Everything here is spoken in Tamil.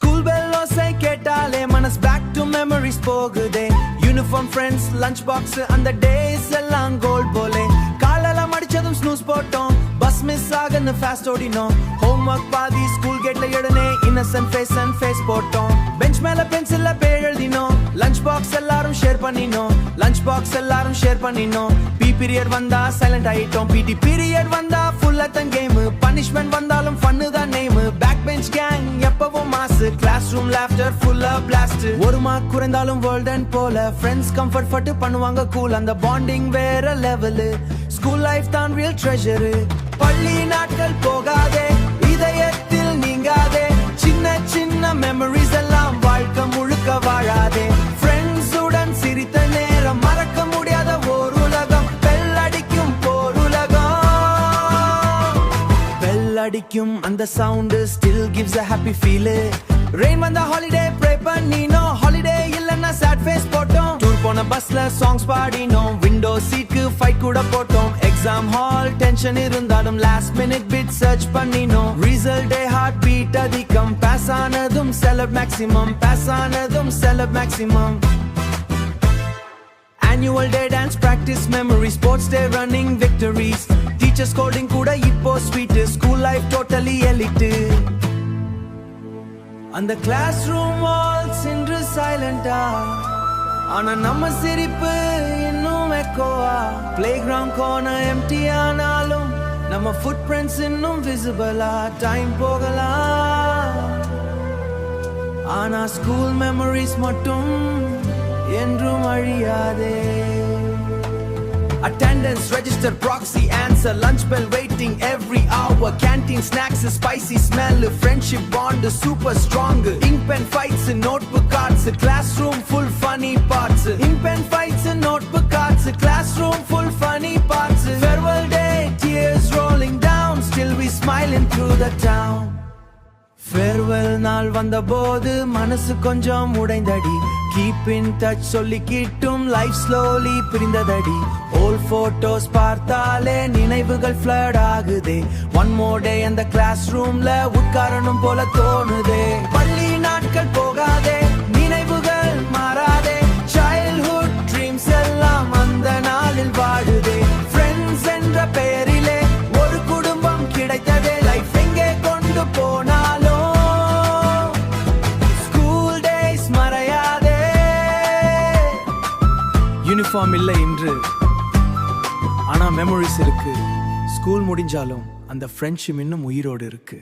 ஸ்கூல் பெல் ஓசை கேட்டாலே மனஸ் பேக் டு மெமரிஸ் போகுதே. யூனிஃபார்ம் ஃப்ரெண்ட்ஸ் லஞ்ச் பாக்ஸ் அந்த டேஸ் எல்லாம் கோல்ட் போலே. காலெல்லாம் அடிச்சதும் ஸ்னூஸ் போட்டோம், பஸ் மிஸ் ஆகுன்னு ஃபாஸ்ட் ஓடினோம். ஹோம்வொர்க் பாதி ஸ்கூல் கேட்ல எழுனே இன்னசென்ட் ஃபேஸ் அண்ட் ஃபேஸ் போட்டோம். பெஞ்ச் மேல பென்சில்ல பேர் எழுதினோம், லஞ்ச் பாக்ஸ் எல்லாரும் ஷேர் பண்ணினோம். லஞ்ச் பாக்ஸ் எல்லாரும் ஷேர் பண்ணினோம். பி பீரியட் வந்தா சைலண்ட் ஆயிட்டோம், பிடி பீரியட் வந்தா ஃபுல் அட்டன் கேம். பனிஷ்மெண்ட் வந்தாலும் ஃபன்னு தான் நேம். பேக் பெஞ்ச் கேங் எப்பவும் மாசு, கிளாஸ் ரூம் லாஃப்டர் ஃபுல்லா பிளாஸ்ட். ஒரு மார்க் குறைந்தாலும் வேர்ல்டன் போல ஃப்ரெண்ட்ஸ் கம்ஃபர்ட் ஃபட்டு பண்ணுவாங்க கூல். அந்த பாண்டிங் வேற லெவல், ஸ்கூல் லைஃப் தான் ரியல் ட்ரெஷர். பள்ளி நாட்கள் போகாதே, இதயத்தில் நீங்காதே. சின்ன சின்ன மெமரிஸ் எல்லாம் வாழ்க்கை முழுக்க வாழாதே. ஃப்ரெண்ட்ஸ் உடன் சிரித்த நேரம் மறக்க முடியாத ஓர் உலகம். பெல் அடிக்கும் போர் உலகம், பெல் அடிக்கும் அந்த sound still gives a happy feel. Rain வந்த ஹாலிடே ப்ரே பண்ணினோம், ஹாலிடே இல்லன்னா சேட் ஃபேஸ் போட்டோம். டூர் போன பஸ்ல சாங்ஸ் பாடினோம், விண்டோ சீட்க்கு ஃபைட் கூட போட்டோம். எக்ஸாம் ஹால் டென்ஷன் இருந்தாலும் லாஸ்ட் மினிட் பிட் சர்ச் பண்ணினோம். ரிசல்ட் டே ஹார்ட் பீட் அதிகம், பாஸ் ஆனதும் செலப் மேக்ஸிமம், பாஸ் ஆனதும் செலப் maximum. Annual day dance practice memories, sports day running victories. Teacher scolding kuda ippo sweet, school life totally elite. அந்த கிளாஸ் ரூம் வால்ஸ் இன்று சைலண்டா, ஆனா நம்ம சிரிப்பு இன்னும் எக்கோவா. பிளே கிரவுண்ட் கார்னர் எம்டி ஆனாலும் நம்ம ஃபுட் பிரிண்ட்ஸ் இன்னும் விசிபிளா. டைம் போகலாம், ஆனா ஸ்கூல் மெமரிஸ் மட்டும் என்றும் அழியாதே. Attendance register, proxy answer, lunch bell waiting every hour. Canteen snacks, spicy smell, friendship bond super strong. Ink pen fights, notebook cards, classroom full funny parts. Ink pen fights, notebook cards, classroom full funny parts. Farewell day, tears rolling down, still we smiling through the town. Farewell நாள் வந்த போது மனசு கொஞ்சம் உடைந்தடி. கீப் இன் டச் சொல்லிக்கிட்டும் லைஃப் ஸ்லோலி பிரிந்ததடி. ஓல்ட் போட்டோஸ் பார்த்தாலே நினைவுகள் ஃப்ளட் ஆகுதே. ஒன் மோர் டே அந்த கிளாஸ் ரூம்ல உட்காரணும் போல தோணுதே. பள்ளி நாட்கள் போகாதே, நினைவுகள் மாறாதே. சைல்ட்ஹுட் ட்ரீம்ஸ் எல்லாம் அந்த நாளில் வாழுதே. ஃப்ரெண்ட்ஸ் என்ற பெயரிலே ஒரு குடும்பம் கிடைத்ததே. லைஃப் எங்கே கொண்டு போனாலும் யூனிஃபார்ம் இல்லை இன்று, ஆனா மெமரிஸ் இருக்கு. ஸ்கூல் முடிஞ்சாலும் அந்த ஃப்ரெண்ட்ஷிப் இன்னும் உயிரோடு இருக்கு.